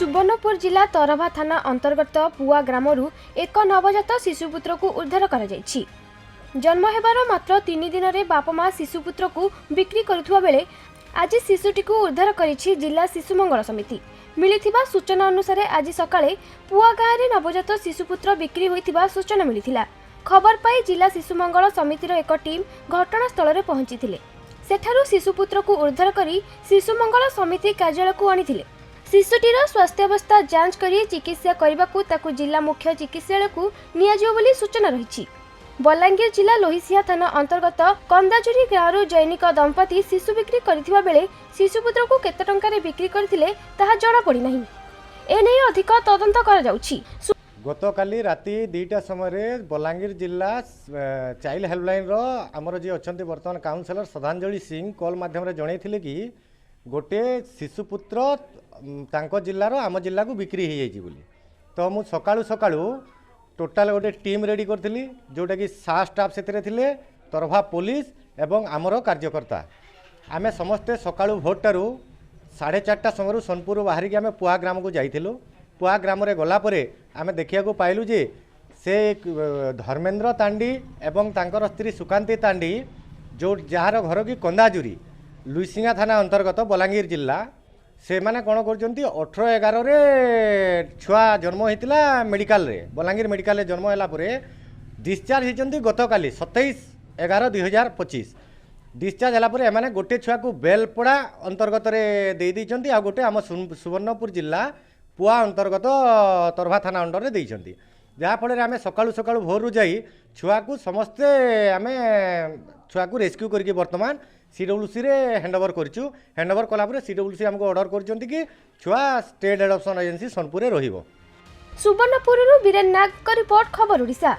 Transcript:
सुवर्णपुर जिला तरभा थाना अंतर्गत पुआ ग्रामरू एक नवजात शिशुपुत्र को उद्धार कर जन्म हेबार मात्र 3 दिन में बाप माँ शिशुपुत्र को बिक्री करुवा बेले आज शिशुटी को उद्धार करिछि जिला शिशु मंगल समिति। मिलिथिबा सूचना अनुसार आज सकाळे पुआ गाँव में नवजात शिशुपुत्र बिक्री होइथिबा सूचना मिलिथिला। खबर पाई जिला शिशु मंगल समितिर एक टीम घटनास्थल में पहुंची सेठारु शिशुपुत्र को उद्धार करी शिशु मंगल समिति कार्यालय को आनिथिले। शिशुटीर स्वास्थ्यावस्था जांच करी चिकित्सा करबाकू ताकू जिला मुख्य चिकित्सालय को नियाजियो बोली सूचना रही। बलांगीर जिला लोहिसिया थाना अंतर्गत कंदाजुरी गाँव जैनिक दंपति शिशु बिक्री करथिबा बेले शिशुपुत्र को केते टंकारे बिक्री करथिले ताहा जणा पड़ी नाही। एने अधिक तदंत करा जाउछि। गतकाली राति 2टा समय बलांगीर जिला चाइल्ड हेल्पलाइन आमर जी अच्छा बर्तमान काउनसिलर श्रद्धांजलि सिंह कॉल मध्यम जनईले कि गोटे शिशुपुत्र तांको जिल्लार आम जिला को बिक्री हो जाइए बोली। तो मु सकाळु सकाळु टोटाल गोटे टीम रेडी करथिली जोटा कि सा स्टाफ से तरभा पुलिस एवं आमर कार्यकर्ता आमे समस्ते सकाळु भोरटारू 4:30 समय सोनपुर बाहरिक आमे पुआ ग्राम को जाइथिलु। पुआ ग्राम रे गला परे आमे देखिया को पाइलु जे से धर्मेंद्र तांडी एवं तांकर स्त्री सुकांती तांडी जो जार घर की कंदाजुरी लुइसिंगा थाना अंतर्गत बलांगीर जिला से माने कौन करछंती 18/11 रे छुआ जन्म होइतिला मेडिकल रे बलांगीर मेडिकल रे जन्म होला परे डिस्चार्ज होइछंती गतकाली 27/11/2025 डिस्चार्ज होला परे माने गोटे छुआ को बेलपड़ा अंतर्गत रे दे दैछंती आ गोटे आम सुवर्णपुर जिला पुआ अंतर्गत तरभा थाना अंडर रे दैछंती। जहाँ फल आम सकाळु सकाळु भोरु जाई छुआ को समस्ते आम छुआ को रेस्क्यू करके वर्तमान सीडब्ल्यूसी रे हैंडओवर करिछु। हैंडओवर कला परे सीडब्ल्यूसी हमको ऑर्डर करछंती कि छुआ स्टेट एडॉप्शन एजेंसी सोनपुर रे रहिबो। सुवर्णपुरରୁ बीरेन नाग का रिपोर्ट खबर ओडिशा।